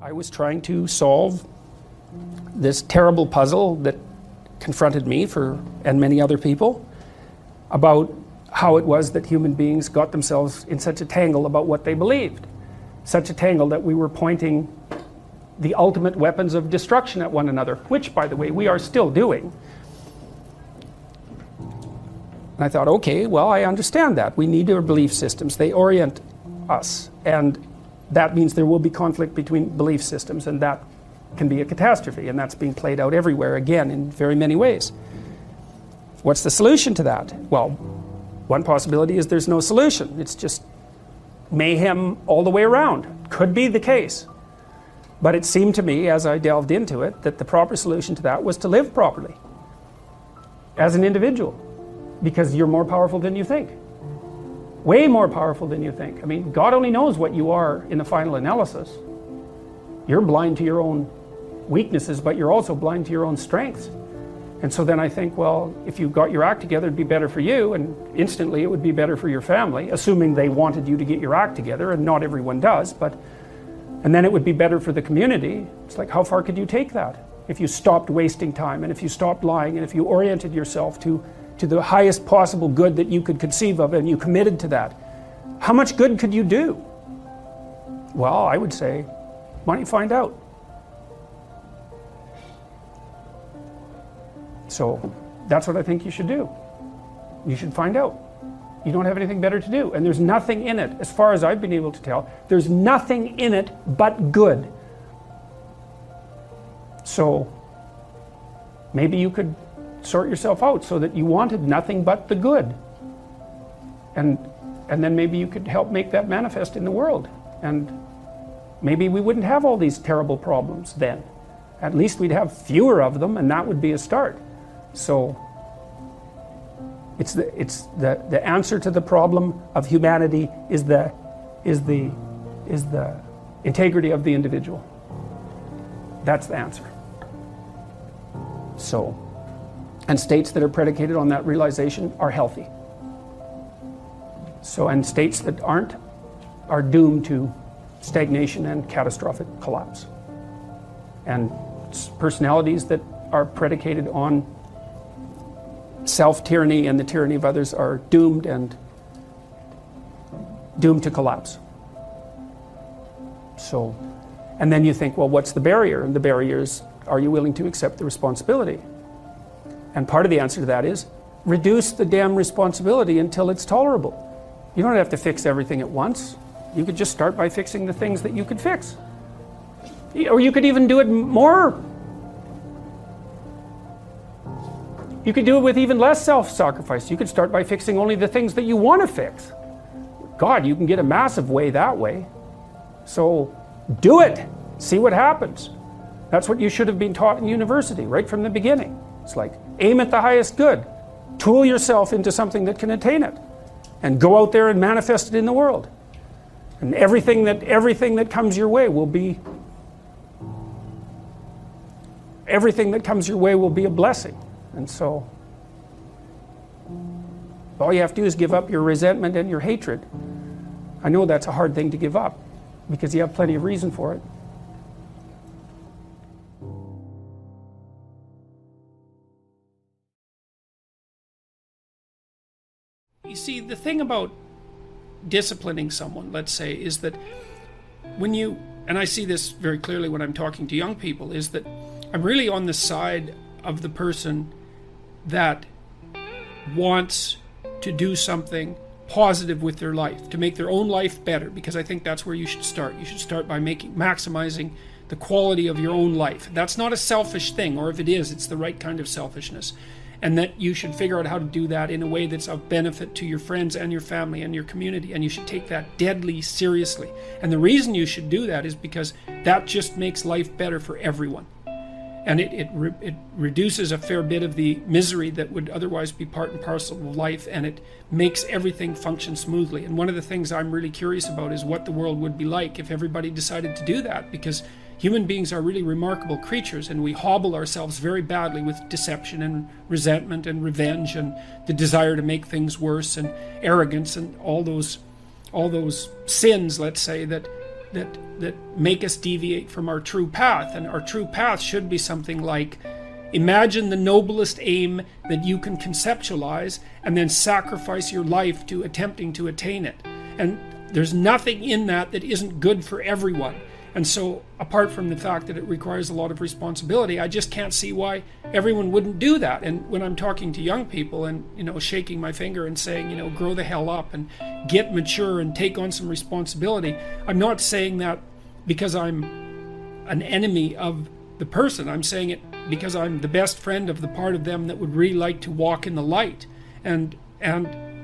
I was trying to solve this terrible puzzle that confronted me and many other people about how it was that human beings got themselves in such a tangle about what they believed. Such a tangle that we were pointing the ultimate weapons of destruction at one another, which, by the way, we are still doing. And I thought, okay, well, I understand that. We need our belief systems. They orient us. And that means there will be conflict between belief systems, and that can be a catastrophe. And that's being played out everywhere, again, in very many ways. What's the solution to that? Well, one possibility is there's no solution. It's just mayhem all the way around. Could be the case. But it seemed to me, as I delved into it, that the proper solution to that was to live properly as an individual, because you're more powerful than you think. Way more powerful than you think. I mean, God only knows what you are in the final analysis. You're blind to your own weaknesses, but you're also blind to your own strengths. And so then I think, well, if you got your act together, it'd be better for you, and instantly it would be better for your family, assuming they wanted you to get your act together, and not everyone does, and then it would be better for the community. It's like, how far could you take that? If you stopped wasting time, and if you stopped lying, and if you oriented yourself to the highest possible good that you could conceive of, and you committed to that, how much good could you do? Well, I would say, why don't you find out? So that's what I think you should do. You should find out. You don't have anything better to do. And there's nothing in it, as far as I've been able to tell, there's nothing in it but good. So maybe you could sort yourself out so that you wanted nothing but the good. And then maybe you could help make that manifest in the world. And maybe we wouldn't have all these terrible problems then. At least we'd have fewer of them, and that would be a start. So it's the answer to the problem of humanity is the integrity of the individual. That's the answer. So, and states that are predicated on that realization are healthy. So, and states that aren't are doomed to stagnation and catastrophic collapse. And personalities that are predicated on self-tyranny and the tyranny of others are doomed to collapse. So, and then you think, well, what's the barrier? And the barrier is, are you willing to accept the responsibility? And part of the answer to that is, reduce the damn responsibility until it's tolerable. You don't have to fix everything at once. You could just start by fixing the things that you could fix. Or you could even do it more. You could do it with even less self-sacrifice. You could start by fixing only the things that you want to fix. God, you can get a massive way that way. So do it. See what happens. That's what you should have been taught in university right from the beginning. It's like, aim at the highest good. Tool yourself into something that can attain it. And go out there and manifest it in the world. And everything that comes your way will be a blessing. And so all you have to do is give up your resentment and your hatred. I know that's a hard thing to give up because you have plenty of reason for it. You see, the thing about disciplining someone, let's say, is that when you, and I see this very clearly when I'm talking to young people, is that I'm really on the side of the person that wants to do something positive with their life, to make their own life better, because I think that's where you should start. You should start by maximizing the quality of your own life. That's not a selfish thing, or if it is, it's the right kind of selfishness. And that you should figure out how to do that in a way that's of benefit to your friends and your family and your community, and you should take that deadly seriously. And the reason you should do that is because that just makes life better for everyone. And it reduces a fair bit of the misery that would otherwise be part and parcel of life, and it makes everything function smoothly. And one of the things I'm really curious about is what the world would be like if everybody decided to do that, because human beings are really remarkable creatures, and we hobble ourselves very badly with deception and resentment and revenge and the desire to make things worse and arrogance and all those sins, let's say, that that make us deviate from our true path. And our true path should be something like, imagine the noblest aim that you can conceptualize and then sacrifice your life to attempting to attain it. And there's nothing in that that isn't good for everyone. And so, apart from the fact that it requires a lot of responsibility, I just can't see why everyone wouldn't do that. And when I'm talking to young people and, shaking my finger and saying, grow the hell up and get mature and take on some responsibility, I'm not saying that because I'm an enemy of the person. I'm saying it because I'm the best friend of the part of them that would really like to walk in the light. And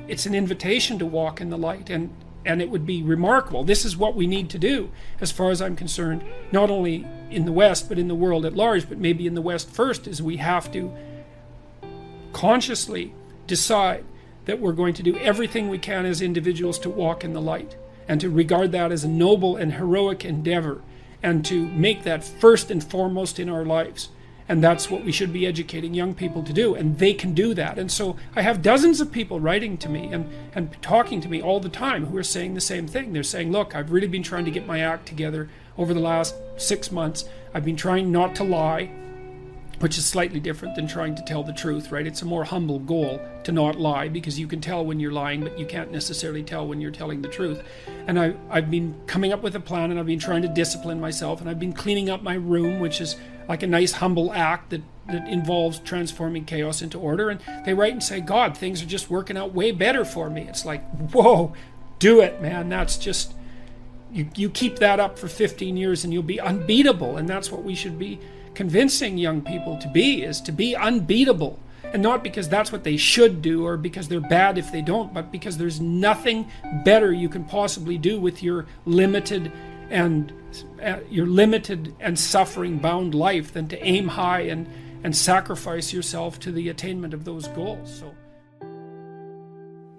it's an invitation to walk in the light. And it would be remarkable. This is what we need to do, as far as I'm concerned, not only in the West, but in the world at large, but maybe in the West first, is we have to consciously decide that we're going to do everything we can as individuals to walk in the light, and to regard that as a noble and heroic endeavor, and to make that first and foremost in our lives. And that's what we should be educating young people to do, and they can do that. And so I have dozens of people writing to me and talking to me all the time who are saying the same thing. They're saying, look, I've really been trying to get my act together over the last 6 months. I've been trying not to lie, which is slightly different than trying to tell the truth, right? It's a more humble goal to not lie, because you can tell when you're lying, but you can't necessarily tell when you're telling the truth. And I've been coming up with a plan, and I've been trying to discipline myself, and I've been cleaning up my room, which is like a nice humble act that involves transforming chaos into order. And they write and say, God, things are just working out way better for me. It's like, whoa, do it, man. That's just, you keep that up for 15 years and you'll be unbeatable. And that's what we should be convincing young people to be, is to be unbeatable. And not because that's what they should do or because they're bad if they don't, but because there's nothing better you can possibly do with your limited and suffering bound life than to aim high and sacrifice yourself to the attainment of those goals. So,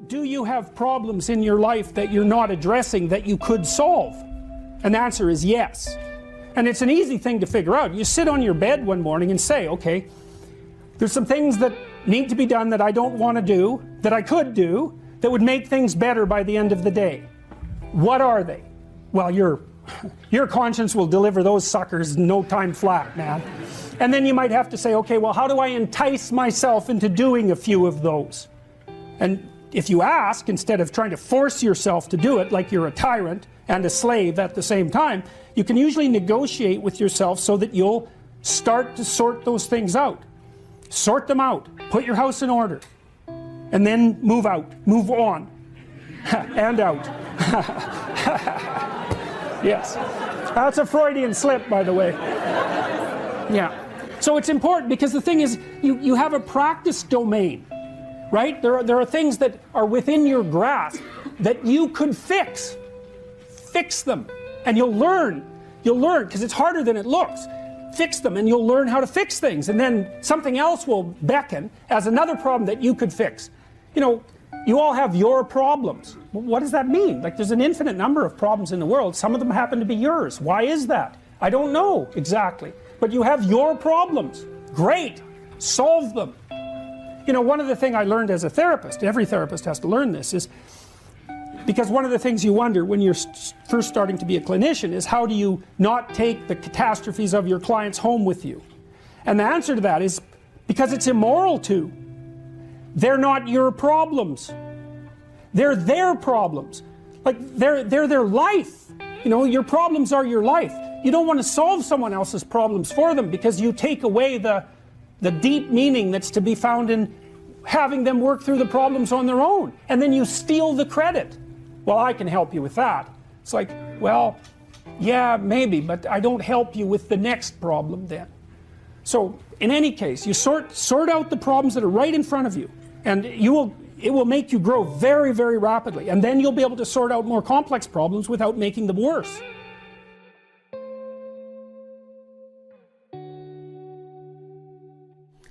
do you have problems in your life that you're not addressing that you could solve? And the answer is yes. And it's an easy thing to figure out. You sit on your bed one morning and say, okay, there's some things that need to be done that I don't want to do, that I could do, that would make things better by the end of the day. What are they? Well, your conscience will deliver those suckers in no time flat, man. And then you might have to say, okay, well, how do I entice myself into doing a few of those? And if you ask, instead of trying to force yourself to do it like you're a tyrant and a slave at the same time, you can usually negotiate with yourself so that you'll start to sort those things out. Sort them out. Put your house in order. And then move out. Move on. And out. Yes. That's a Freudian slip, by the way. Yeah. So it's important, because the thing is, you have a practice domain, right? There are things that are within your grasp that you could fix. Fix them. And you'll learn, because it's harder than it looks. Fix them, and you'll learn how to fix things. And then something else will beckon as another problem that you could fix. You all have your problems. What does that mean? Like, there's an infinite number of problems in the world. Some of them happen to be yours. Why is that? I don't know exactly. But you have your problems. Great. Solve them. One of the things I learned as a therapist, every therapist has to learn this, is because one of the things you wonder when you're first starting to be a clinician is, how do you not take the catastrophes of your clients home with you? And the answer to that is because it's immoral to. They're not your problems. They're their problems. Like, they're their life. Your problems are your life. You don't want to solve someone else's problems for them, because you take away the deep meaning that's to be found in having them work through the problems on their own. And then you steal the credit. Well, I can help you with that. It's like, well, yeah, maybe, but I don't help you with the next problem then. So, in any case, you sort out the problems that are right in front of you, and it will make you grow very, very rapidly. And then you'll be able to sort out more complex problems without making them worse.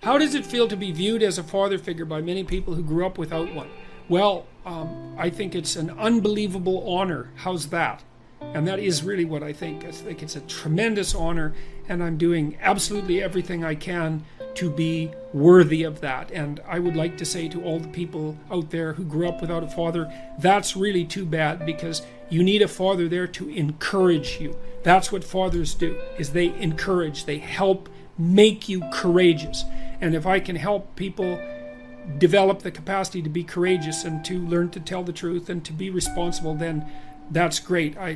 How does it feel to be viewed as a father figure by many people who grew up without one? Well, I think it's an unbelievable honor. How's that? And that is really what I think. I think it's a tremendous honor, and I'm doing absolutely everything I can to be worthy of that. And I would like to say to all the people out there who grew up without a father, that's really too bad, because you need a father there to encourage you. That's what fathers do, is they encourage, they help make you courageous. And if I can help people develop the capacity to be courageous and to learn to tell the truth and to be responsible, then that's great. I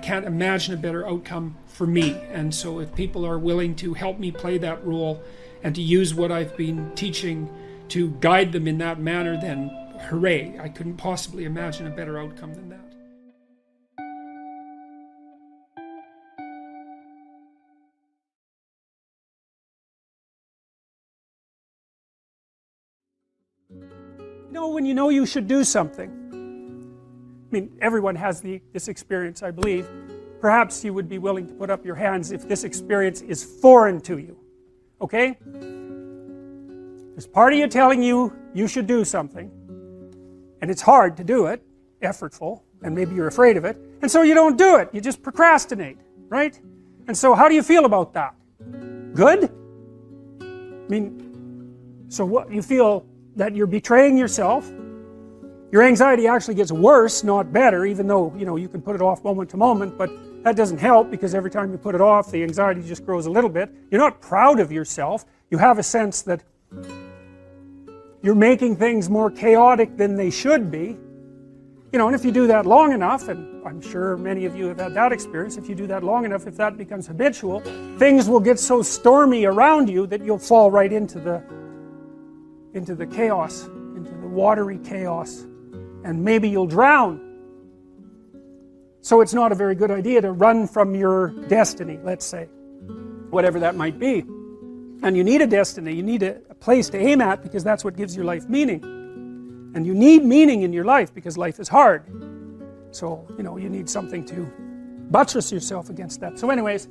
can't imagine a better outcome for me. And so if people are willing to help me play that role and to use what I've been teaching to guide them in that manner, then hooray. I couldn't possibly imagine a better outcome than that. When you know you should do something. I mean, everyone has this experience, I believe. Perhaps you would be willing to put up your hands if this experience is foreign to you. Okay? There's part of you telling you you should do something, and it's hard to do it, effortful, and maybe you're afraid of it, and so you don't do it. You just procrastinate, right? And so how do you feel about that? Good? I mean, so what, you feel that you're betraying yourself. Your anxiety actually gets worse, not better, even though, you can put it off moment to moment, but that doesn't help, because every time you put it off, the anxiety just grows a little bit. You're not proud of yourself. You have a sense that you're making things more chaotic than they should be. And if you do that long enough, and I'm sure many of you have had that experience, if you do that long enough, if that becomes habitual, things will get so stormy around you that you'll fall right into the chaos, into the watery chaos, and maybe you'll drown. So it's not a very good idea to run from your destiny, let's say, whatever that might be. And you need a destiny, you need a place to aim at, because that's what gives your life meaning. And you need meaning in your life because life is hard. So, you need something to buttress yourself against that. So anyways,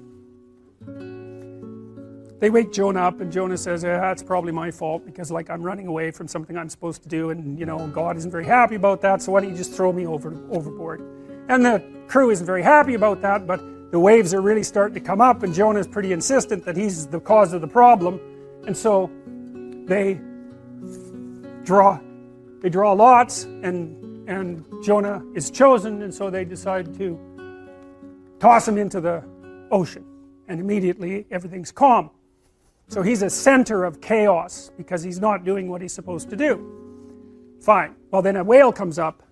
they wake Jonah up, and Jonah says, it's probably my fault, because I'm running away from something I'm supposed to do, and God isn't very happy about that, so why don't you just throw me overboard? And the crew isn't very happy about that, but the waves are really starting to come up, and Jonah's pretty insistent that he's the cause of the problem, and so they draw lots, and Jonah is chosen, and so they decide to toss him into the ocean, and immediately everything's calm. So he's a center of chaos because he's not doing what he's supposed to do. Fine. Well, then a whale comes up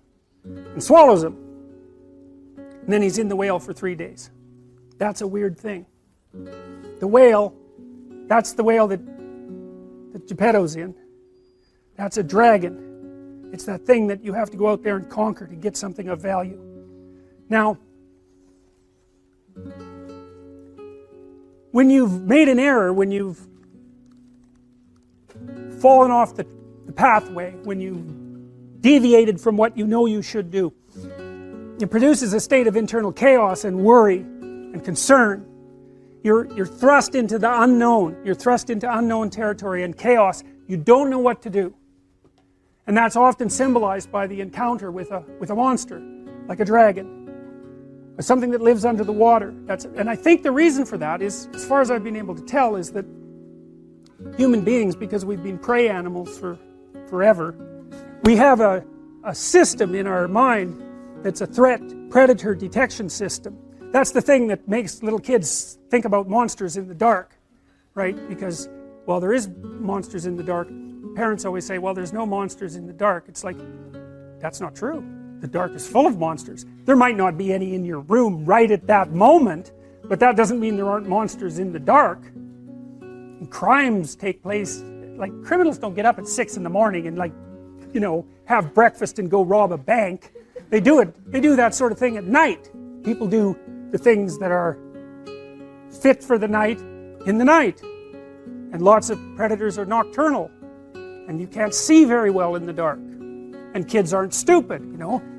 and swallows him. And then he's in the whale for 3 days. That's a weird thing. The whale, that's the whale that Geppetto's in. That's a dragon. It's that thing that you have to go out there and conquer to get something of value. Now, when you've made an error, when you've fallen off the pathway, when you've deviated from what you know you should do, it produces a state of internal chaos and worry and concern. You're thrust into the unknown. You're thrust into unknown territory and chaos. You don't know what to do. And that's often symbolized by the encounter with a monster, like a dragon. Something that lives under the water. And I think the reason for that is, as far as I've been able to tell, is that human beings, because we've been prey animals for forever, we have a system in our mind that's a threat predator detection system. That's the thing that makes little kids think about monsters in the dark, right? Because, well, there is monsters in the dark. Parents always say, well, there's no monsters in the dark. It's like, that's not true. The dark is full of monsters. There might not be any in your room right at that moment, but that doesn't mean there aren't monsters in the dark. And crimes take place, like criminals don't get up at 6 in the morning and have breakfast and go rob a bank. They do that sort of thing at night. People do the things that are fit for the night in the night. And lots of predators are nocturnal. And you can't see very well in the dark. And kids aren't stupid,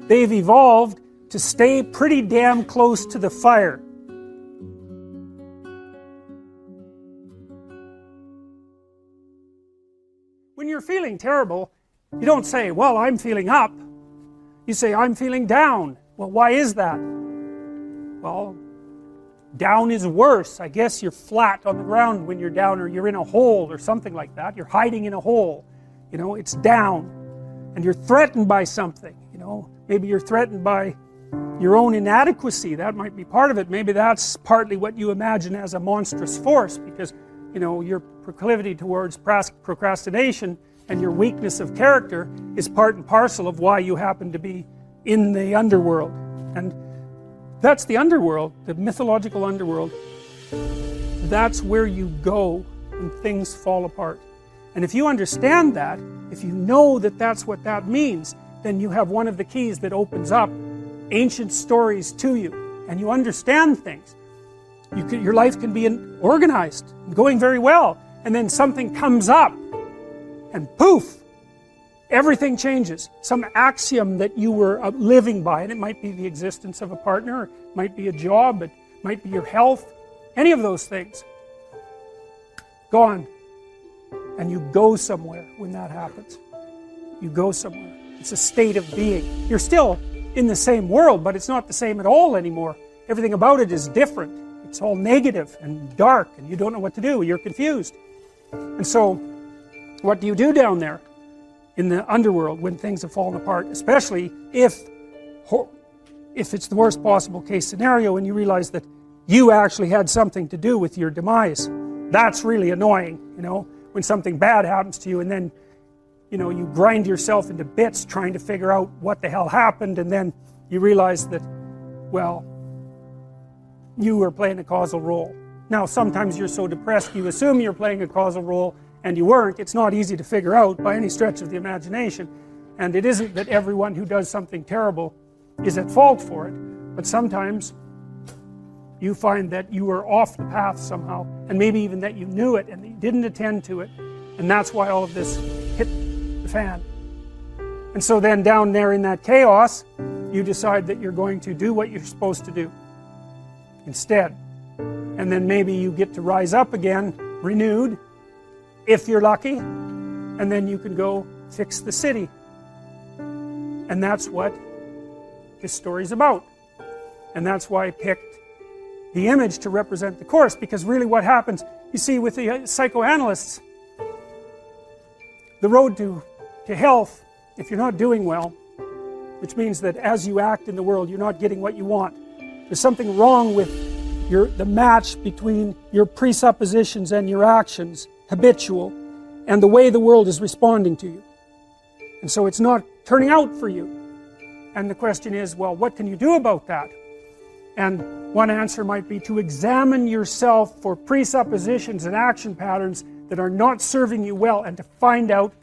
They've evolved to stay pretty damn close to the fire. When you're feeling terrible, you don't say, well, I'm feeling up. You say, I'm feeling down. Well, why is that? well, down is worse. I guess you're flat on the ground when you're down, or you're in a hole or something like that. You're hiding in a hole. You know, it's down. And you're threatened by something, you know. Maybe you're threatened by your own inadequacy. That might be part of it. Maybe that's partly what you imagine as a monstrous force, because, you know, your proclivity towards procrastination and your weakness of character is part and parcel of why you happen to be in the underworld. And that's the underworld, the mythological underworld. That's where you go when things fall apart. And if you understand that, if you know that that's what that means, then you have one of the keys that opens up ancient stories to you, and you understand things. Your life can be organized, going very well, and then something comes up, and poof, everything changes. Some axiom that you were living by, and it might be the existence of a partner, it might be a job, it might be your health, any of those things, gone. And you go somewhere when that happens. You go somewhere. It's a state of being. You're still in the same world, but it's not the same at all anymore. Everything about it is different. It's all negative and dark, and you don't know what to do. You're confused. And so, what do you do down there in the underworld when things have fallen apart? Especially if it's the worst possible case scenario and you realize that you actually had something to do with your demise. That's really annoying, you know, when something bad happens to you, and then, you know, you grind yourself into bits trying to figure out what the hell happened, and then you realize that, well, you were playing a causal role. Now, sometimes you're so depressed you assume you're playing a causal role, and you weren't. It's not easy to figure out by any stretch of the imagination, and it isn't that everyone who does something terrible is at fault for it, but sometimes you find that you were off the path somehow, and maybe even that you knew it and you didn't attend to it, and that's why all of this hit the fan. And so then down there in that chaos, you decide that you're going to do what you're supposed to do instead. And then maybe you get to rise up again, renewed, if you're lucky, and then you can go fix the city. And that's what this story's about. And that's why I picked the image to represent the course, because really what happens, you see, with the psychoanalysts, the road to health, if you're not doing well, which means that as you act in the world, you're not getting what you want. There's something wrong with the match between your presuppositions and your actions, habitual, and the way the world is responding to you. And so it's not turning out for you. And the question is, well, what can you do about that? And one answer might be to examine yourself for presuppositions and action patterns that are not serving you well, and to find out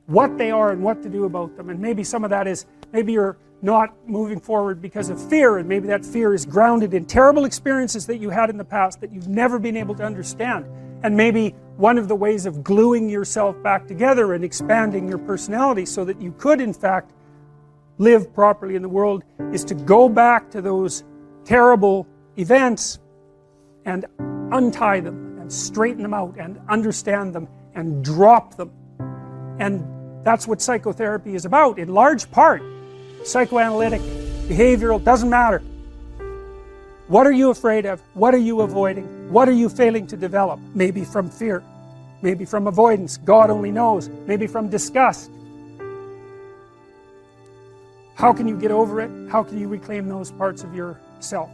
what they are and what to do about them. And maybe some of that is, maybe you're not moving forward because of fear, and maybe that fear is grounded in terrible experiences that you had in the past that you've never been able to understand. And maybe one of the ways of gluing yourself back together and expanding your personality so that you could in fact live properly in the world is to go back to those terrible events and untie them and straighten them out and understand them and drop them. And that's what psychotherapy is about in large part. Psychoanalytic, behavioral, doesn't matter. What are you afraid of? What are you avoiding? What are you failing to develop? Maybe from fear, maybe from avoidance, God only knows, maybe from disgust. How can you get over it? How can you reclaim those parts of yourself?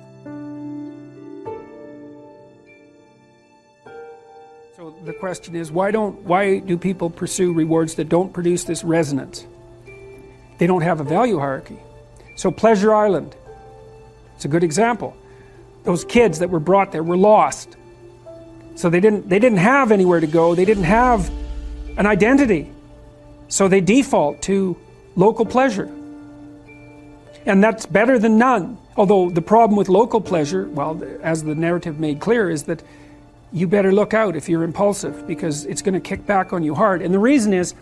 So the question is, why do people pursue rewards that don't produce this resonance? They don't have a value hierarchy. So Pleasure Island, it's a good example. Those kids that were brought there were lost. So they didn't have anywhere to go. They didn't have an identity. So they default to local pleasure. And that's better than none. Although the problem with local pleasure, well, as the narrative made clear, is that you better look out if you're impulsive, because it's going to kick back on you hard. And the reason is,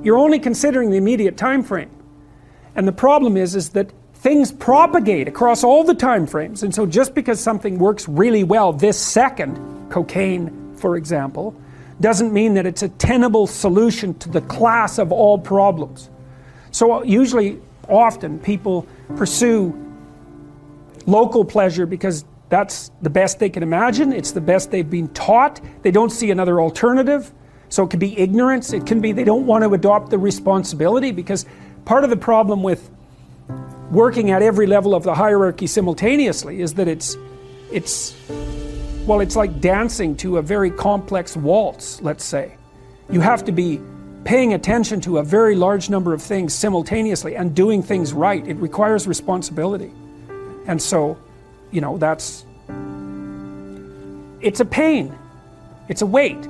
you're only considering the immediate time frame. And the problem is that things propagate across all the time frames. And so just because something works really well this second, cocaine for example, doesn't mean that it's a tenable solution to the class of all problems. So usually, often, people pursue local pleasure because that's the best they can imagine, it's the best they've been taught, they don't see another alternative. So it can be ignorance, it can be they don't want to adopt the responsibility, because part of the problem with working at every level of the hierarchy simultaneously is that it's like dancing to a very complex waltz, let's say. You have to be paying attention to a very large number of things simultaneously and doing things right. It requires responsibility. And so, you know, it's a pain. It's a weight.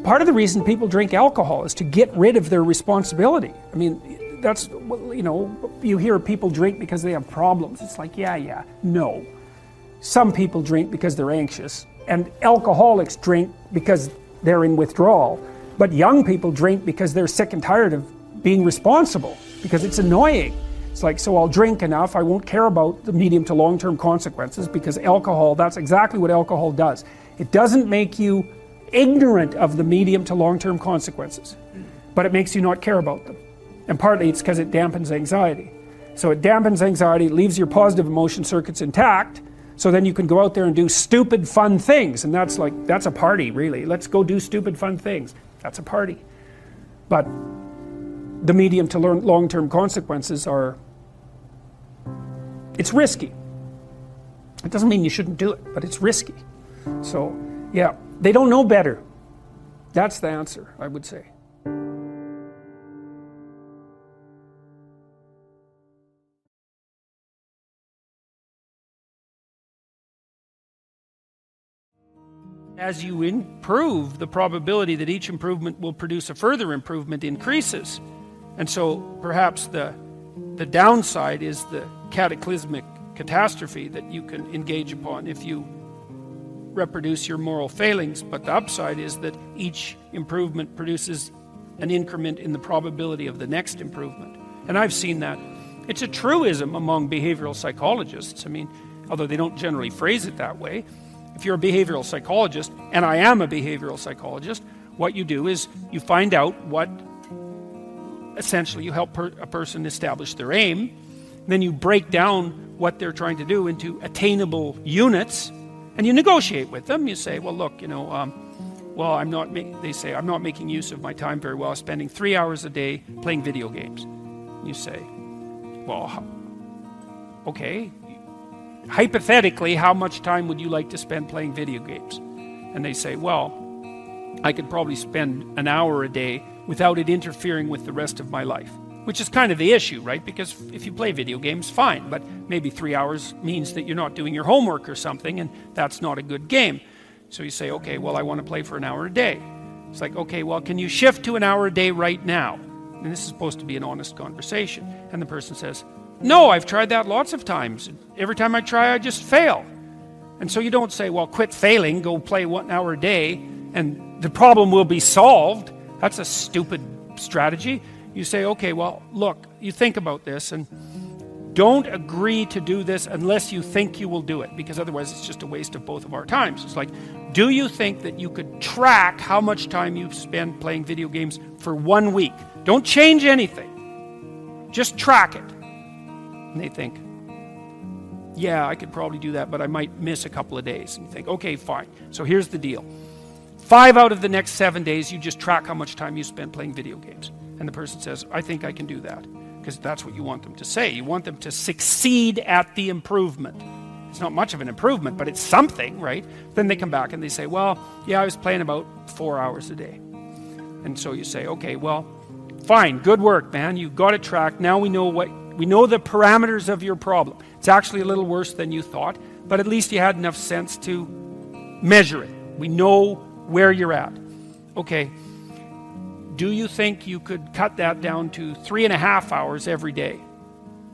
Part of the reason people drink alcohol is to get rid of their responsibility. I mean, that's, you know, you hear people drink because they have problems. It's like, yeah, no. Some people drink because they're anxious, and alcoholics drink because they're in withdrawal. But young people drink because they're sick and tired of being responsible, because it's annoying. It's like, so I'll drink enough, I won't care about the medium to long-term consequences, because alcohol, that's exactly what alcohol does. It doesn't make you ignorant of the medium to long-term consequences, but it makes you not care about them. And partly it's because it dampens anxiety. So it dampens anxiety, leaves your positive emotion circuits intact, so then you can go out there and do stupid fun things, and that's a party, really. Let's go do stupid fun things. That's a party. But the medium to long-term consequences it's risky. It doesn't mean you shouldn't do it, but it's risky. So, yeah, they don't know better. That's the answer, I would say. As you improve, the probability that each improvement will produce a further improvement increases. And so perhaps the downside is the cataclysmic catastrophe that you can engage upon if you reproduce your moral failings. But the upside is that each improvement produces an increment in the probability of the next improvement. And I've seen that. It's a truism among behavioral psychologists. I mean, although they don't generally phrase it that way. If you're a behavioral psychologist, and I am a behavioral psychologist, what you do is you find out what, essentially you help a person establish their aim, then you break down what they're trying to do into attainable units, and you negotiate with them. You say, well, look, you know, they say, I'm not making use of my time very well, spending 3 hours a day playing video games. You say, well, okay, hypothetically, how much time would you like to spend playing video games? And they say, well, I could probably spend an hour a day without it interfering with the rest of my life. Which is kind of the issue, right? Because if you play video games, fine, but maybe 3 hours means that you're not doing your homework or something, and that's not a good game. So you say, okay, well, I want to play for an hour a day. It's like, okay, well, can you shift to an hour a day right now? And this is supposed to be an honest conversation. And the person says, no, I've tried that lots of times. Every time I try, I just fail. And so you don't say, well, quit failing, go play 1 hour a day, and the problem will be solved. That's a stupid strategy. You say, okay, well, look, you think about this, and don't agree to do this unless you think you will do it, because otherwise it's just a waste of both of our times. It's like, do you think that you could track how much time you spend playing video games for 1 week? Don't change anything. Just track it. And they think, yeah, I could probably do that, but I might miss a couple of days. And you think, okay, fine. So here's the deal. 5 out of the next 7 days, you just track how much time you spend playing video games. And the person says, I think I can do that. Because that's what you want them to say. You want them to succeed at the improvement. It's not much of an improvement, but it's something, right? Then they come back and they say, well, yeah, I was playing about 4 hours a day. And so you say, okay, well, fine, good work, man. You got it tracked. Now we know the parameters of your problem. It's actually a little worse than you thought, but at least you had enough sense to measure it. We know where you're at. Okay, do you think you could cut that down to 3.5 hours every day?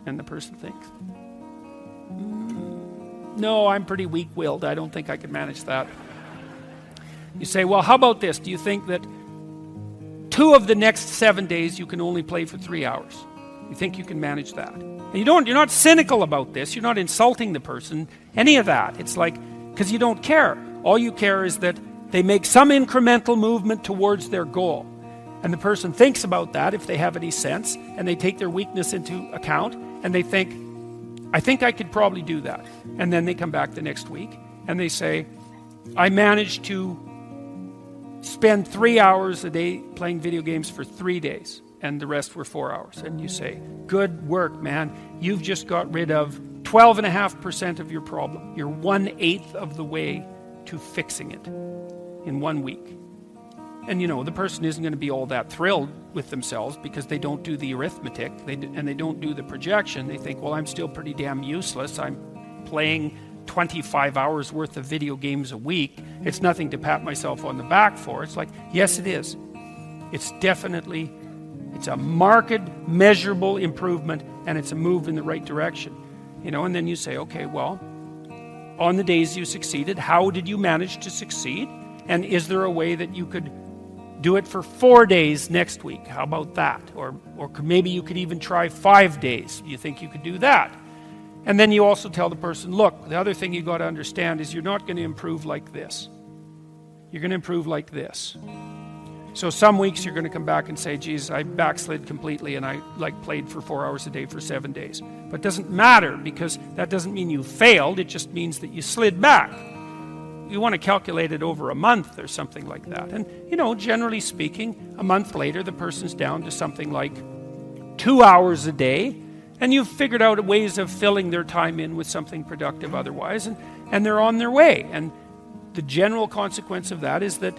And the person thinks, no, I'm pretty weak-willed. I don't think I can manage that. You say, well, how about this? Do you think that 2 of the next 7 days you can only play for 3 hours? You think you can manage that? And you're not cynical about this. You're not insulting the person, any of that. It's like, because you don't care. All you care is that they make some incremental movement towards their goal. And the person thinks about that, if they have any sense, and they take their weakness into account, and they think, I think I could probably do that. And then they come back the next week and they say, I managed to spend 3 hours a day playing video games for 3 days, and the rest were 4 hours. And you say, good work, man. You've just got rid of 12.5% of your problem. You're 1/8 of the way to fixing it in 1 week. And you know, the person isn't going to be all that thrilled with themselves because they don't do the arithmetic and they don't do the projection. They think, well, I'm still pretty damn useless. I'm playing 25 hours worth of video games a week. It's nothing to pat myself on the back for. It's like, yes, it is. It's definitely, it's a marked, measurable improvement, and it's a move in the right direction. You know, and then you say, okay, well, on the days you succeeded, how did you manage to succeed? And is there a way that you could do it for 4 days next week? How about that? Or maybe you could even try 5 days. You think you could do that? And then you also tell the person, look, the other thing you got to understand is you're not going to improve like this. You're going to improve like this. So some weeks you're going to come back and say, geez, I backslid completely and I played for 4 hours a day for 7 days. But it doesn't matter, because that doesn't mean you failed. It just means that you slid back. You want to calculate it over a month or something like that. And, you know, generally speaking, a month later, the person's down to something like 2 hours a day, and you've figured out ways of filling their time in with something productive otherwise, and they're on their way. And the general consequence of that is that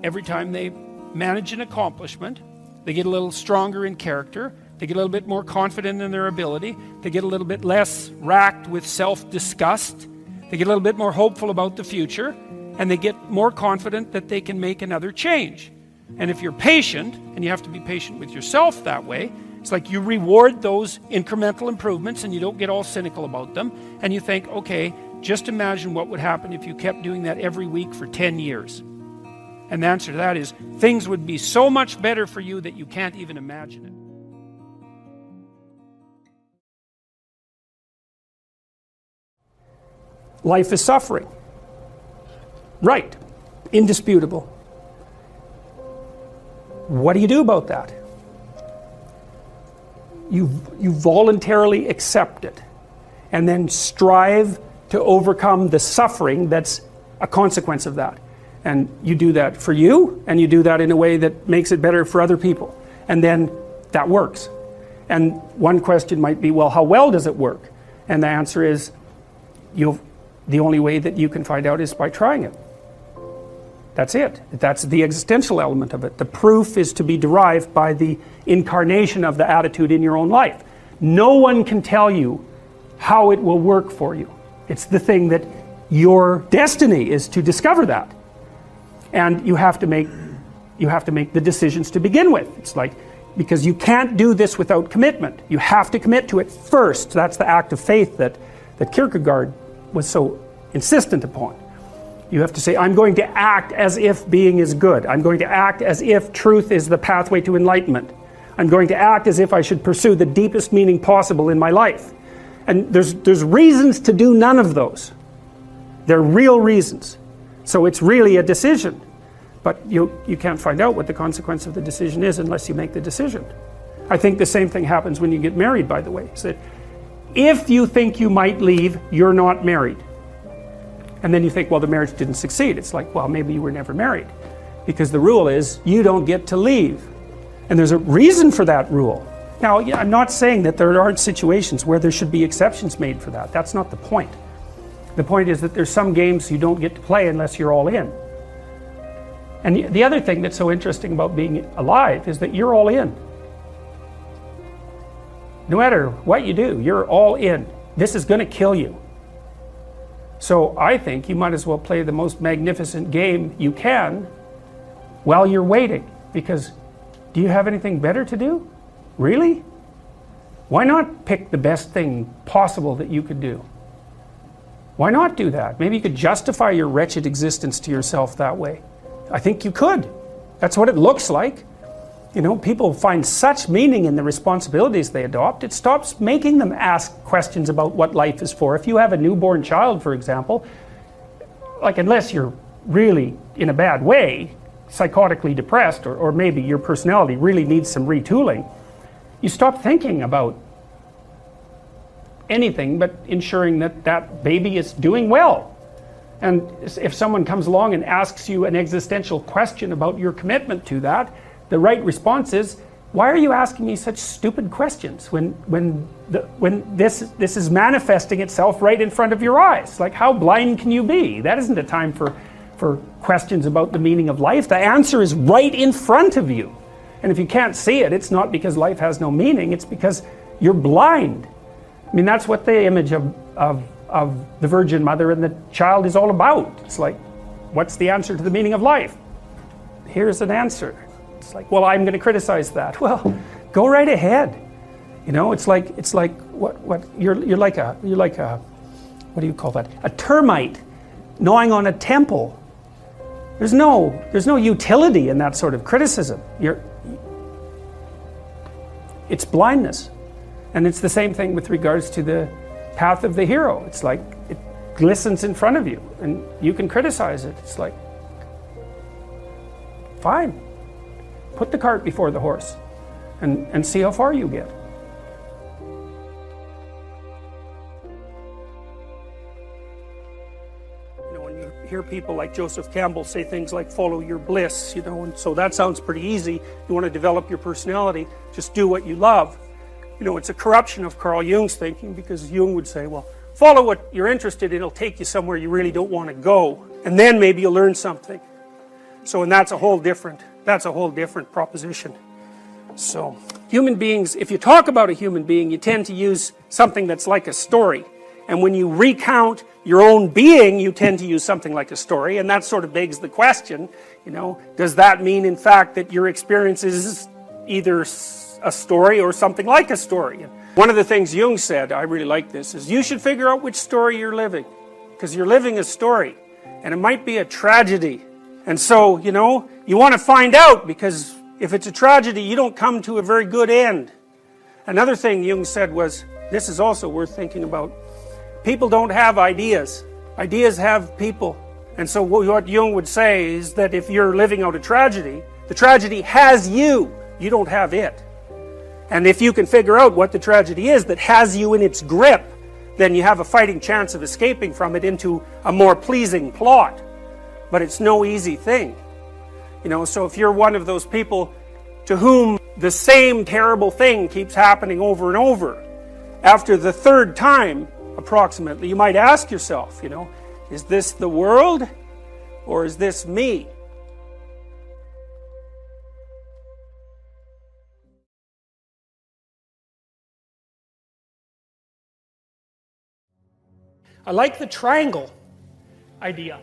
every time they manage an accomplishment, they get a little stronger in character, they get a little bit more confident in their ability, they get a little bit less racked with self-disgust, they get a little bit more hopeful about the future, and they get more confident that they can make another change. And if you're patient, and you have to be patient with yourself that way, it's like you reward those incremental improvements and you don't get all cynical about them, and you think, okay, just imagine what would happen if you kept doing that every week for 10 years. And the answer to that is, things would be so much better for you that you can't even imagine it. Life is suffering. Right. Indisputable. What do you do about that? You voluntarily accept it and then strive to overcome the suffering that's a consequence of that. And you do that for you, and you do that in a way that makes it better for other people. And then that works. And one question might be, well, how well does it work? And the answer is, the only way that you can find out is by trying it. That's it. That's the existential element of it. The proof is to be derived by the incarnation of the attitude in your own life. No one can tell you how it will work for you. It's the thing that your destiny is to discover that. And you have to make the decisions to begin with. It's like, because you can't do this without commitment. You have to commit to it first. That's the act of faith that Kierkegaard was so insistent upon. You have to say, I'm going to act as if being is good. I'm going to act as if truth is the pathway to enlightenment. I'm going to act as if I should pursue the deepest meaning possible in my life. And there's reasons to do none of those. They're real reasons. So it's really a decision. But you can't find out what the consequence of the decision is unless you make the decision. I think the same thing happens when you get married, by the way. So if you think you might leave, you're not married. And then you think, well, the marriage didn't succeed. It's like, well, maybe you were never married. Because the rule is, you don't get to leave. And there's a reason for that rule. Now, I'm not saying that there aren't situations where there should be exceptions made for that. That's not the point. The point is that there's some games you don't get to play unless you're all in. And the other thing that's so interesting about being alive is that you're all in. No matter what you do, you're all in. This is going to kill you. So I think you might as well play the most magnificent game you can while you're waiting. Because do you have anything better to do? Really? Why not pick the best thing possible that you could do? Why not do that? Maybe you could justify your wretched existence to yourself that way. I think you could. That's what it looks like. You know, people find such meaning in the responsibilities they adopt, it stops making them ask questions about what life is for. If you have a newborn child, for example, like, unless you're really in a bad way, psychotically depressed, or maybe your personality really needs some retooling, you stop thinking about anything but ensuring that that baby is doing well. And if someone comes along and asks you an existential question about your commitment to that, the right response is, why are you asking me such stupid questions when this is manifesting itself right in front of your eyes? Like, how blind can you be? That isn't a time for questions about the meaning of life. The answer is right in front of you. And if you can't see it, it's not because life has no meaning, it's because you're blind. I mean, that's what the image of the Virgin Mother and the child is all about. It's like, what's the answer to the meaning of life? Here's an answer. It's like, well, I'm going to criticize that. Well, go right ahead. You know, it's like what you're like a what do you call that? A termite gnawing on a temple. There's no utility in that sort of criticism. It's blindness. And it's the same thing with regards to the path of the hero. It's like it glistens in front of you and you can criticize it. It's like, fine. Put the cart before the horse and see how far you get. You know, when you hear people like Joseph Campbell say things like follow your bliss, you know, and so that sounds pretty easy. You want to develop your personality, just do what you love. You know, it's a corruption of Carl Jung's thinking, because Jung would say, well, follow what you're interested in, it'll take you somewhere you really don't want to go, and then maybe you'll learn something. So, and that's a whole different proposition. So, human beings, if you talk about a human being, you tend to use something that's like a story. And when you recount your own being, you tend to use something like a story, and that sort of begs the question, you know, does that mean in fact that your experience is either a story or something like a story? And one of the things Jung said, I really like this, is you should figure out which story you're living, because you're living a story, and it might be a tragedy. And so, you know, you want to find out, because if it's a tragedy, you don't come to a very good end. Another thing Jung said was, this is also worth thinking about, people don't have ideas. Ideas have people. And so what Jung would say is that if you're living out a tragedy, the tragedy has you. You don't have it. And if you can figure out what the tragedy is that has you in its grip, then you have a fighting chance of escaping from it into a more pleasing plot. But it's no easy thing. You know, so if you're one of those people to whom the same terrible thing keeps happening over and over, after the third time, approximately, you might ask yourself, you know, is this the world or is this me? I like the triangle idea.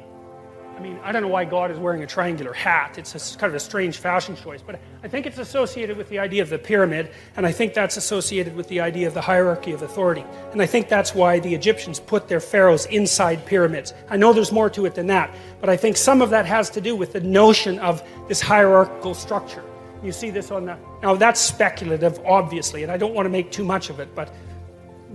I mean, I don't know why God is wearing a triangular hat. It's kind of a strange fashion choice, but I think it's associated with the idea of the pyramid, and I think that's associated with the idea of the hierarchy of authority. And I think that's why the Egyptians put their pharaohs inside pyramids. I know there's more to it than that, but I think some of that has to do with the notion of this hierarchical structure. You see this on the... Now, that's speculative, obviously, and I don't want to make too much of it, but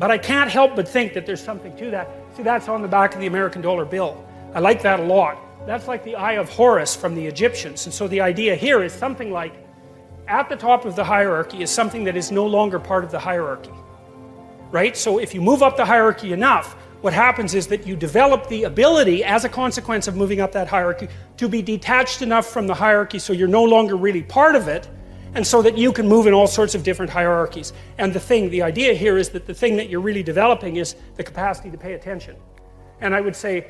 I can't help but think that there's something to that. See, that's on the back of the American dollar bill. I like that a lot. That's like the Eye of Horus from the Egyptians. And so the idea here is something like, at the top of the hierarchy is something that is no longer part of the hierarchy. Right? So if you move up the hierarchy enough, what happens is that you develop the ability, as a consequence of moving up that hierarchy, to be detached enough from the hierarchy so you're no longer really part of it, and so that you can move in all sorts of different hierarchies. And the idea here is that the thing that you're really developing is the capacity to pay attention. And I would say,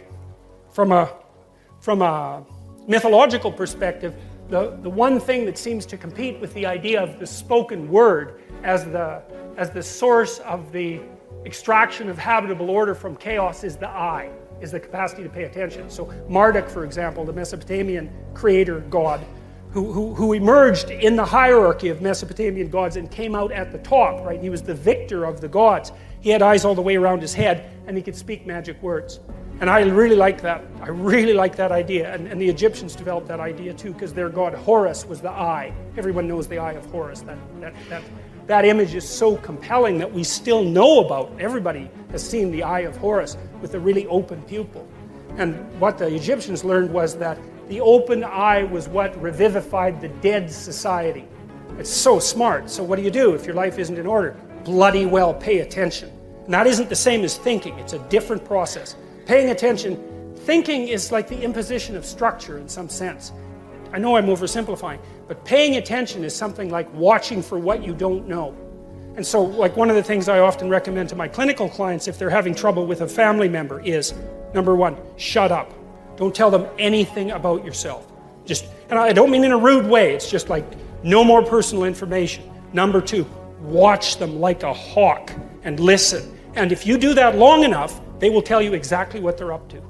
from a mythological perspective, the one thing that seems to compete with the idea of the spoken word as the source of the extraction of habitable order from chaos is the eye, is the capacity to pay attention. So Marduk, for example, the Mesopotamian creator god, who emerged in the hierarchy of Mesopotamian gods and came out at the top, right? He was the victor of the gods. He had eyes all the way around his head, and he could speak magic words. And I really like that. I really like that idea. And the Egyptians developed that idea too, because their god Horus was the eye. Everyone knows the Eye of Horus. That image is so compelling that we still know about. Everybody has seen the Eye of Horus with a really open pupil. And what the Egyptians learned was that the open eye was what revivified the dead society. It's so smart. So what do you do if your life isn't in order? Bloody well pay attention. And that isn't the same as thinking. It's a different process. Paying attention, thinking is like the imposition of structure in some sense. I know I'm oversimplifying, but paying attention is something like watching for what you don't know. And so, like, one of the things I often recommend to my clinical clients if they're having trouble with a family member is, number one, shut up. Don't tell them anything about yourself. And I don't mean in a rude way, it's just like, no more personal information. Number two, watch them like a hawk and listen. And if you do that long enough, they will tell you exactly what they're up to.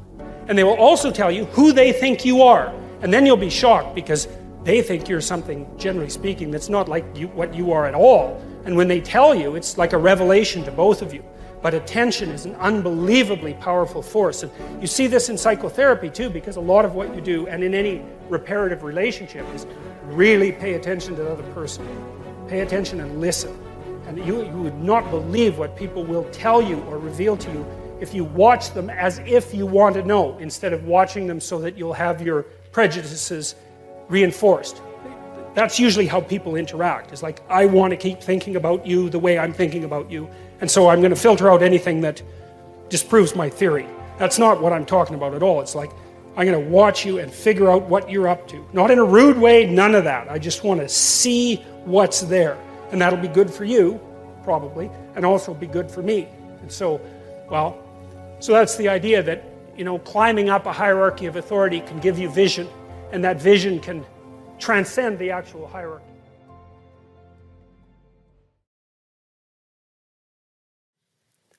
And they will also tell you who they think you are. And then you'll be shocked because they think you're something, generally speaking, that's not like what you are at all. And when they tell you, it's like a revelation to both of you. But attention is an unbelievably powerful force. And you see this in psychotherapy too, because a lot of what you do, and in any reparative relationship, is really pay attention to the other person. Pay attention and listen. And you would not believe what people will tell you or reveal to you if you watch them as if you want to know, instead of watching them so that you'll have your prejudices reinforced. That's usually how people interact. It's like, I want to keep thinking about you the way I'm thinking about you, and so I'm going to filter out anything that disproves my theory. That's not what I'm talking about at all. It's like, I'm going to watch you and figure out what you're up to. Not in a rude way, none of that. I just want to see what's there. And that'll be good for you, probably, and also be good for me. And so, so that's the idea that, climbing up a hierarchy of authority can give you vision, and that vision can transcend the actual hierarchy.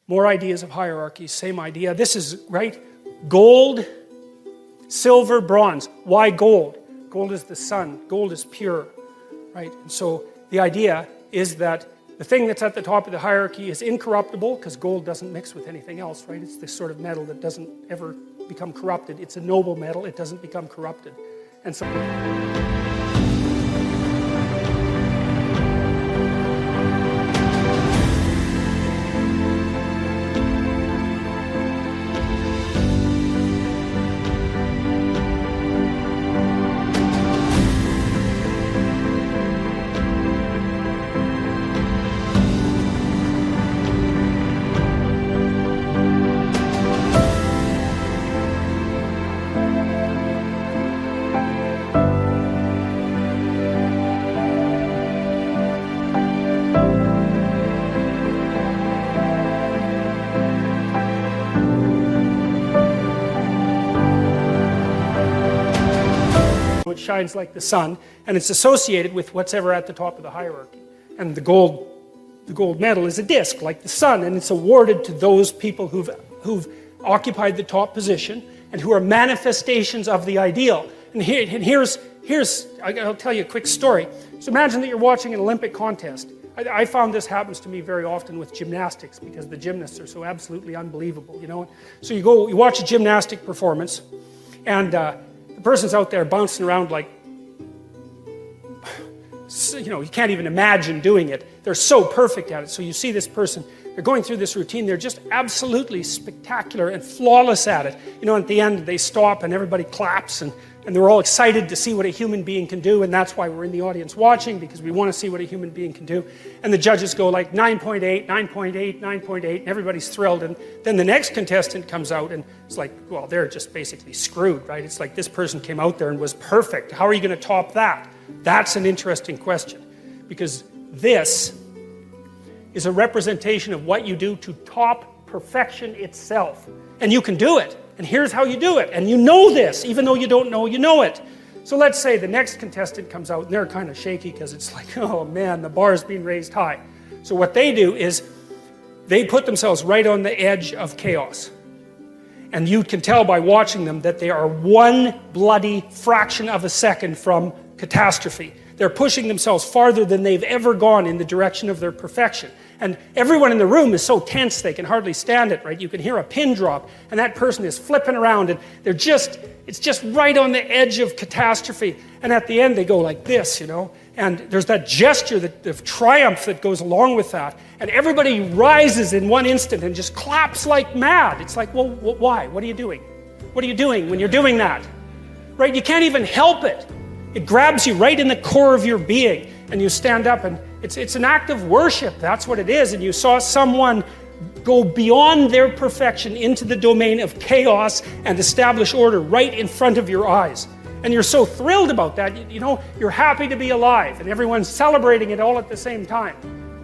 More ideas of hierarchies, same idea. This is, right, gold, silver, bronze. Why gold? Gold is the sun. Gold is pure, right? And so the idea is that the thing that's at the top of the hierarchy is incorruptible, because gold doesn't mix with anything else, right? It's this sort of metal that doesn't ever become corrupted. It's a noble metal. It doesn't become corrupted. And so it shines like the sun, and it's associated with what's ever at the top of the hierarchy. And the gold medal is a disc like the sun, and it's awarded to those people who've occupied the top position and who are manifestations of the ideal. And here's I'll tell you a quick story. So imagine that you're watching an Olympic contest. I found this happens to me very often with gymnastics, because the gymnasts are so absolutely unbelievable, So you watch a gymnastic performance, and the person's out there bouncing around like, you can't even imagine doing it. They're so perfect at it. So you see this person, they're going through this routine, they're just absolutely spectacular and flawless at it. At the end they stop and everybody claps, and they're all excited to see what a human being can do, and that's why we're in the audience watching, because we want to see what a human being can do. And the judges go like 9.8, 9.8, 9.8, and everybody's thrilled. And then the next contestant comes out, and it's like, well, they're just basically screwed, right? It's like, this person came out there and was perfect. How are you going to top that? That's an interesting question, because this is a representation of what you do to top perfection itself. And you can do it. And here's how you do it. And you know this, even though you don't know you know it. So let's say the next contestant comes out, and they're kind of shaky because it's like, oh man, the bar's being raised high. So what they do is they put themselves right on the edge of chaos. And you can tell by watching them that they are one bloody fraction of a second from catastrophe. They're pushing themselves farther than they've ever gone in the direction of their perfection. And everyone in the room is so tense they can hardly stand it, right? You can hear a pin drop, and that person is flipping around, and it's just right on the edge of catastrophe. And at the end they go like this, and there's that gesture of triumph that goes along with that. And everybody rises in one instant and just claps like mad. It's like, well, why? What are you doing? What are you doing when you're doing that? Right? You can't even help it. It grabs you right in the core of your being, and you stand up, and it's an act of worship. That's what it is. And you saw someone go beyond their perfection into the domain of chaos and establish order right in front of your eyes. And you're so thrilled about that, you know, you're happy to be alive, and everyone's celebrating it all at the same time.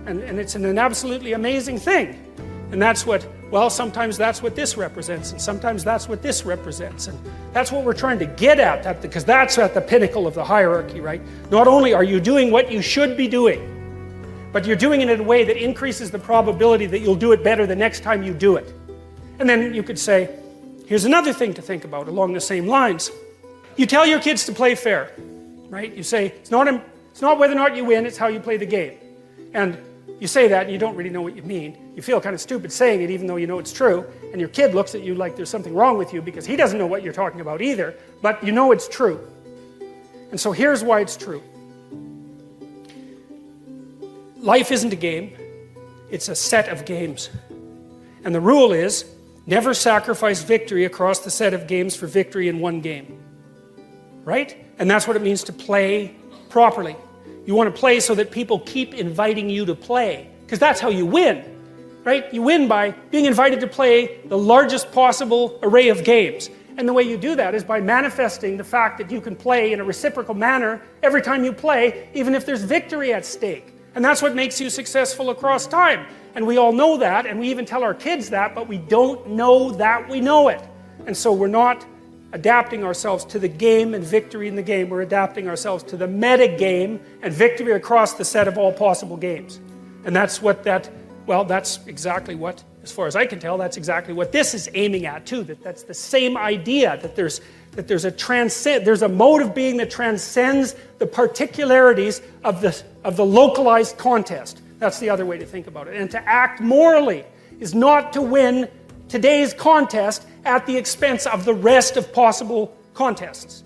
And it's an absolutely amazing thing. And that's what, well, sometimes that's what this represents, and sometimes that's what this represents. And that's what we're trying to get at, because that's at the pinnacle of the hierarchy, right? Not only are you doing what you should be doing, but you're doing it in a way that increases the probability that you'll do it better the next time you do it. And then you could say, here's another thing to think about along the same lines. You tell your kids to play fair, right? You say, it's not whether or not you win, it's how you play the game. And you say that and you don't really know what you mean. You feel kind of stupid saying it even though you know it's true. And your kid looks at you like there's something wrong with you because he doesn't know what you're talking about either, but you know it's true. And so here's why it's true. Life isn't a game, it's a set of games. And the rule is, never sacrifice victory across the set of games for victory in one game. Right? And that's what it means to play properly. You want to play so that people keep inviting you to play, because that's how you win. Right? You win by being invited to play the largest possible array of games. And the way you do that is by manifesting the fact that you can play in a reciprocal manner every time you play, even if there's victory at stake. And that's what makes you successful across time. And we all know that, and we even tell our kids that, but we don't know that we know it. And so we're not adapting ourselves to the game and victory in the game. We're adapting ourselves to the meta game and victory across the set of all possible games. And that's what that's exactly what, as far as I can tell, that's exactly what this is aiming at too. That's the same idea, that there's a mode of being that transcends the particularities of the localized contest. That's the other way to think about it. And to act morally is not to win today's contest at the expense of the rest of possible contests.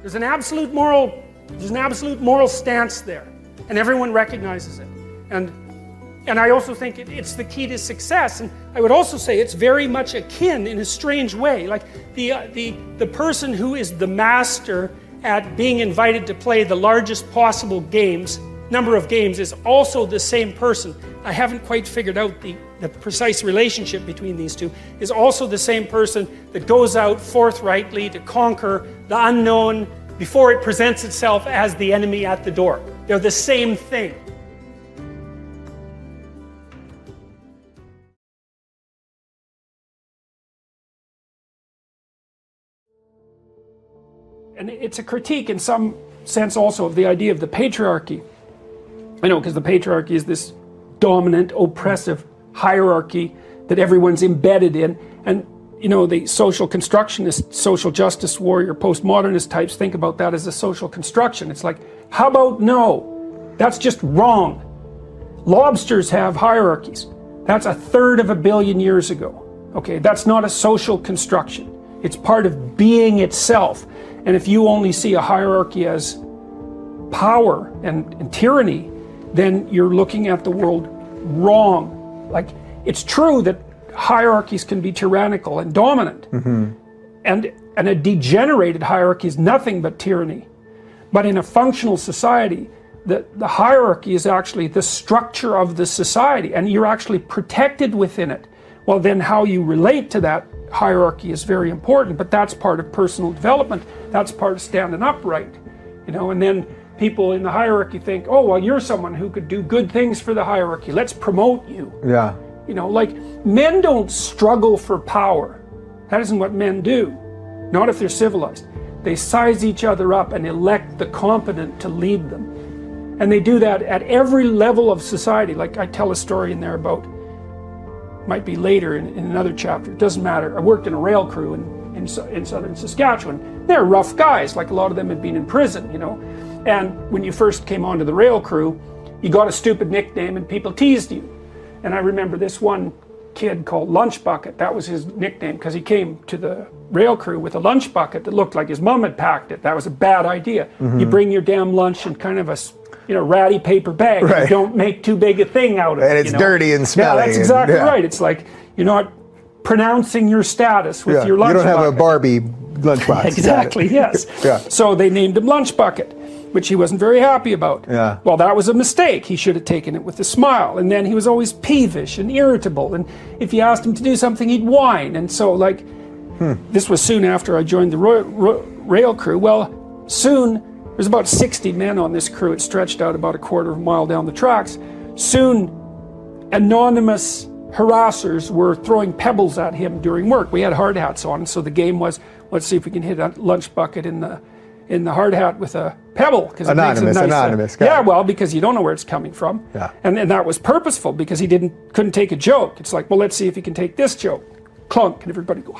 There's an absolute moral stance there, and everyone recognizes it. And I also think it's the key to success. And I would also say it's very much akin in a strange way. Like the person who is the master at being invited to play the largest possible number of games is also the same person. I haven't quite figured out the precise relationship between these two. Is also the same person that goes out forthrightly to conquer the unknown before it presents itself as the enemy at the door. They're the same thing. And it's a critique in some sense also of the idea of the patriarchy. I know, because the patriarchy is this dominant, oppressive hierarchy that everyone's embedded in. And, you know, the social constructionist, social justice warrior, postmodernist types think about that as a social construction. It's like, how about no? That's just wrong. Lobsters have hierarchies. That's 1/3 of a billion years ago. Okay, that's not a social construction. It's part of being itself. And if you only see a hierarchy as power and tyranny, then you're looking at the world wrong. Like, it's true that hierarchies can be tyrannical and dominant. Mm-hmm. And a degenerated hierarchy is nothing but tyranny. But in a functional society, the hierarchy is actually the structure of the society, and you're actually protected within it. Well, then how you relate to that hierarchy is very important, but that's part of personal development. That's part of standing upright, you know. And then people in the hierarchy think, oh, well, you're someone who could do good things for the hierarchy. Let's promote you. Yeah. You know, like, men don't struggle for power. That isn't what men do. Not if they're civilized. They size each other up and elect the competent to lead them. And they do that at every level of society. Like, I tell a story in there about, might be later in another chapter, it doesn't matter. I worked in a rail crew in southern Saskatchewan. They're rough guys, like a lot of them had been in prison, you know. And when you first came onto the rail crew, you got a stupid nickname and people teased you. And I remember this one kid called Lunch Bucket. That was his nickname because he came to the rail crew with a lunch bucket that looked like his mom had packed it. That was a bad idea. Mm-hmm. You bring your damn lunch in kind of a, you know, ratty paper bag. Right. You don't make too big a thing out of it. And it's, you know, dirty and smelly. Yeah, that's exactly right. It's like you're not pronouncing your status with your lunch bucket. You don't have a Barbie lunchbox. Exactly, yes. Yeah. So they named him Lunch Bucket. which he wasn't very happy about. Yeah. Well, that was a mistake. He should have taken it with a smile. And then he was always peevish and irritable. And if you asked him to do something, he'd whine. And so, like, this was soon after I joined the rail crew. Well, soon, there's about 60 men on this crew. It stretched out about a quarter of a mile down the tracks. Soon, anonymous harassers were throwing pebbles at him during work. We had hard hats on, so the game was, let's see if we can hit a lunch bucket in the hard hat with a pebble, because it makes a nice, yeah, well, because you don't know where it's coming from. Yeah. And that was purposeful, because he couldn't take a joke. It's like, well, let's see if he can take this joke. Clunk, and everybody go,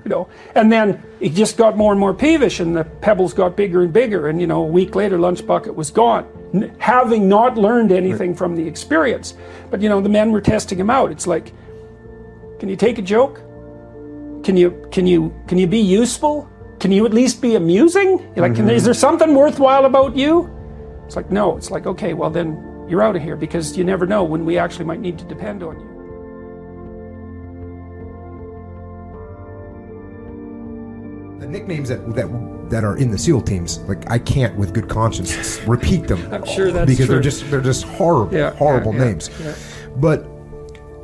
you know. And then he just got more and more peevish, and the pebbles got bigger and bigger, and, you know, a week later, lunch bucket was gone, having not learned anything from the experience. But, you know, the men were testing him out. It's like, can you take a joke? Can you be useful? Can you at least be amusing? Like, is there something worthwhile about you? It's like, no. It's like, okay, well then you're out of here, because you never know when we actually might need to depend on you. The nicknames that are in the SEAL teams, like, I can't with good conscience repeat them. I'm sure that's because true. they're just horrible names. Yeah. But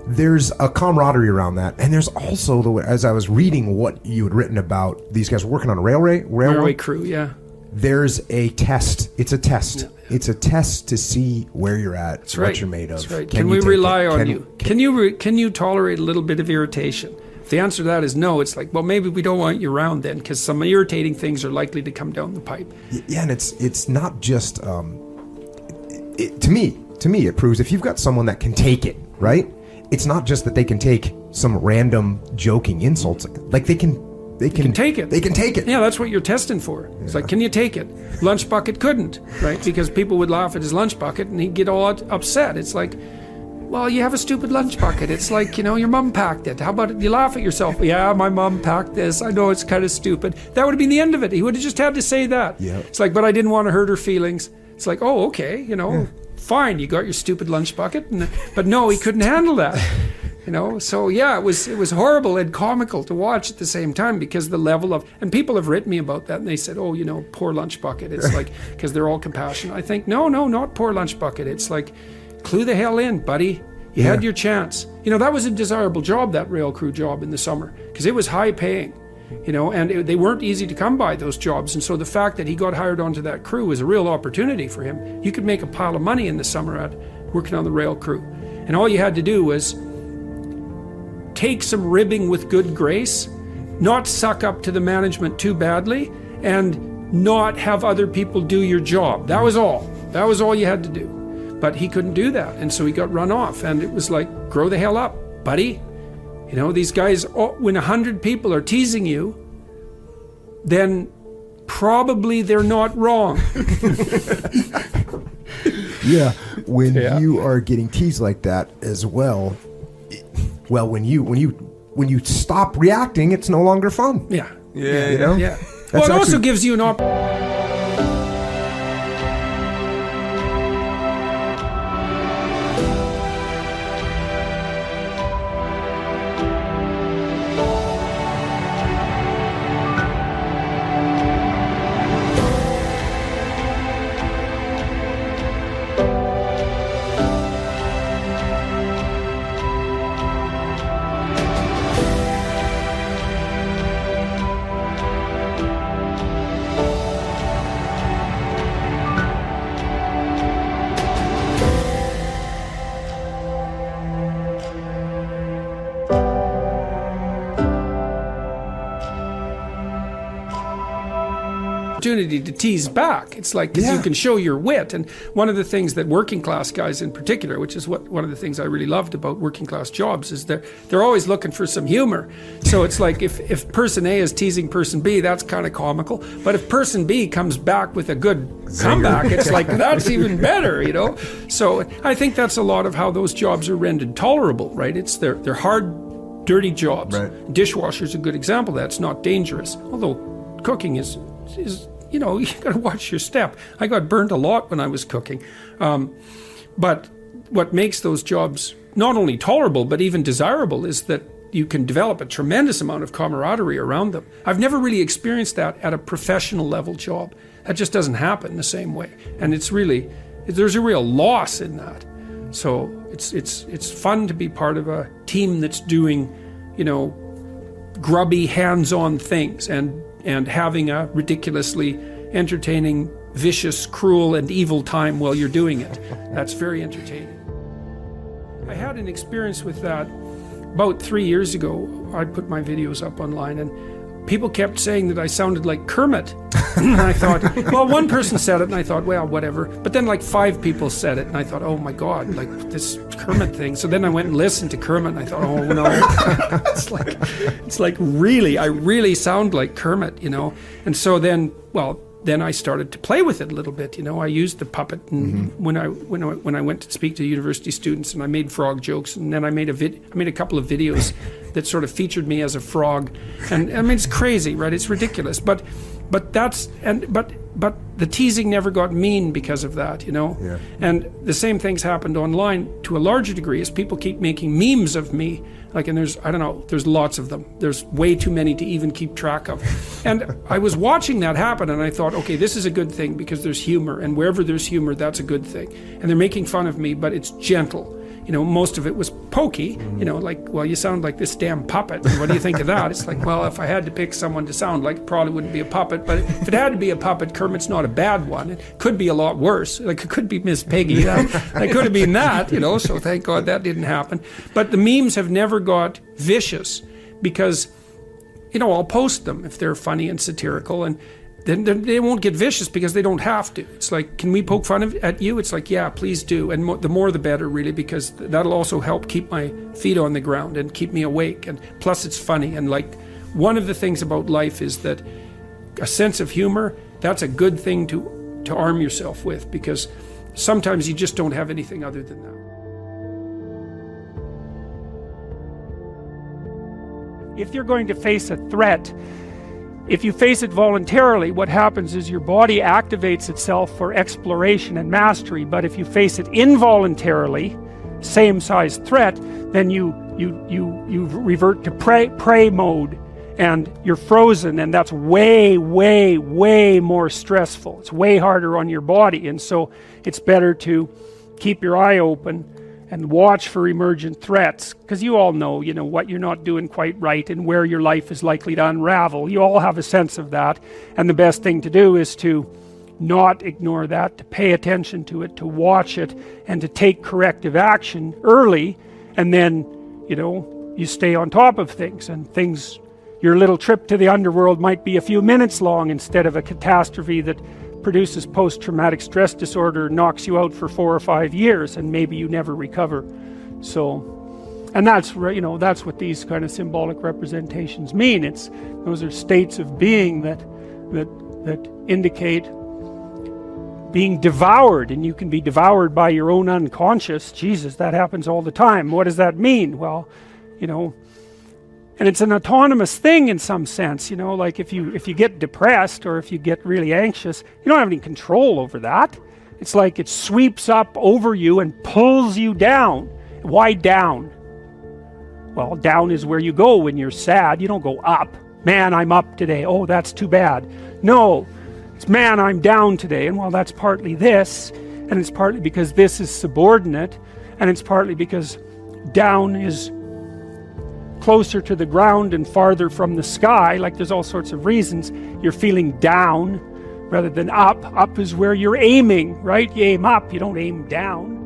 there's a camaraderie around that, and there's also as I was reading what you had written about these guys working on a railway crew. Yeah. There's a test. It's a test. Yeah. It's a test to see where you're at. That's what right. you're made of. That's right. Can we rely on you? Can you tolerate a little bit of irritation? If the answer to that is no, it's like, well, maybe we don't want you around then, because some irritating things are likely to come down the pipe. Yeah, and it's not just to me it proves if you've got someone that can take it, right? It's not just that they can take some random joking insults. Like, they can take it. They can take it. Yeah, that's what you're testing for. It's like, can you take it? Lunch bucket couldn't, right? Because people would laugh at his lunch bucket and he'd get all upset. It's like, well, you have a stupid lunch bucket. It's like, you know, your mom packed it. How about you laugh at yourself? Yeah, my mom packed this. I know it's kind of stupid. That would have been the end of it. He would have just had to say that. Yeah. It's like, but I didn't want to hurt her feelings. It's like, oh, okay, you know, fine. You got your stupid lunch bucket. But no, he couldn't handle that. You know, so yeah, it was horrible and comical to watch at the same time, because the level of, and people have written me about that, and they said, oh, you know, poor lunch bucket. It's like, because they're all compassionate. I think, no, not poor lunch bucket. It's like, clue the hell in, buddy. You had your chance. You know, that was a desirable job, that rail crew job in the summer, because it was high paying, you know, and they weren't easy to come by, those jobs. And so the fact that he got hired onto that crew was a real opportunity for him. You could make a pile of money in the summer at working on the rail crew. And all you had to do was take some ribbing with good grace, not suck up to the management too badly, and not have other people do your job. That was all. That was all you had to do. But he couldn't do that, and so he got run off. And it was like, grow the hell up, buddy. You know, these guys, when 100 people are teasing you, then probably they're not wrong. Yeah, when you are getting teased like that as well, when you stop reacting, it's no longer fun. Yeah. You know? Yeah. Well, it also gives you an opportunity to tease back. It's like, because you can show your wit. And one of the things that working class guys in particular, which is one of the things I really loved about working class jobs, is they're always looking for some humor. So it's like, if person A is teasing person B, that's kind of comical. But if person B comes back with a good comeback, it's like, that's even better, you know? So I think that's a lot of how those jobs are rendered tolerable, right? They're hard, dirty jobs. Right. Dishwasher's a good example of that. It's not dangerous. Although cooking is you know, you got to watch your step. I got burned a lot when I was cooking. But what makes those jobs not only tolerable, but even desirable, is that you can develop a tremendous amount of camaraderie around them. I've never really experienced that at a professional level job. That just doesn't happen the same way. And it's really, there's a real loss in that. So it's fun to be part of a team that's doing, you know, grubby hands-on things and having a ridiculously entertaining, vicious, cruel and evil time while you're doing it. That's very entertaining. I had an experience with that about 3 years ago. I put my videos up online and people kept saying that I sounded like Kermit. And I thought, well, one person said it and I thought, well, whatever. But then like 5 people said it and I thought, oh my God, like this Kermit thing. So then I went and listened to Kermit and I thought, oh no, it's like really, I really sound like Kermit, you know. And so then, well, then I started to play with it a little bit, you know. I used the puppet, and when I went to speak to university students, and I made frog jokes, and then I made a couple of videos that sort of featured me as a frog, and I mean it's crazy, right? It's ridiculous, but the teasing never got mean because of that, you know. Yeah. And the same things happened online to a larger degree as people keep making memes of me. Like, and there's lots of them. There's way too many to even keep track of. And I was watching that happen and I thought, okay, this is a good thing because there's humor, and wherever there's humor, that's a good thing. And they're making fun of me, but it's gentle. You know, most of it was pokey, you know, like, well, you sound like this damn puppet. What do you think of that? It's like, well, if I had to pick someone to sound like, it probably wouldn't be a puppet. But if it had to be a puppet, Kermit's not a bad one. It could be a lot worse. Like, it could be Miss Piggy. That could have been that, you know, so thank God that didn't happen. But the memes have never got vicious because, you know, I'll post them if they're funny and satirical, and then they won't get vicious because they don't have to. It's like, can we poke fun at you? It's like, yeah, please do. And the more the better, really, because that'll also help keep my feet on the ground and keep me awake. And plus it's funny. And like, one of the things about life is that a sense of humor, that's a good thing to arm yourself with, because sometimes you just don't have anything other than that. If you're going to face a threat, if you face it voluntarily, what happens is your body activates itself for exploration and mastery. But if you face it involuntarily, same size threat, then you revert to prey mode, and you're frozen, and that's way more stressful. It's way harder on your body, and so it's better to keep your eye open and watch for emergent threats, because you all know, you know, what you're not doing quite right and where your life is likely to unravel. You all have a sense of that, and the best thing to do is to not ignore that, to pay attention to it, to watch it, and to take corrective action early, and then, you know, you stay on top of things, and things, your little trip to the underworld might be a few minutes long instead of a catastrophe that produces post-traumatic stress disorder, knocks you out for 4 or 5 years, and maybe you never recover. So, and that's, you know, that's what these kind of symbolic representations mean. Those are states of being that indicate being devoured, and you can be devoured by your own unconscious. Jesus, that happens all the time. What does that mean? Well, you know, and it's an autonomous thing in some sense, you know, like if you get depressed or if you get really anxious, you don't have any control over that. It's like it sweeps up over you and pulls you down. Why down? Well, down is where you go when you're sad. You don't go up. Man, I'm up today. Oh, that's too bad. No, it's man, I'm down today. And well, that's partly this, and it's partly because this is subordinate, and it's partly because down is closer to the ground and farther from the sky. Like, there's all sorts of reasons you're feeling down rather than up. Up is where you're aiming, right? You aim up, you don't aim down.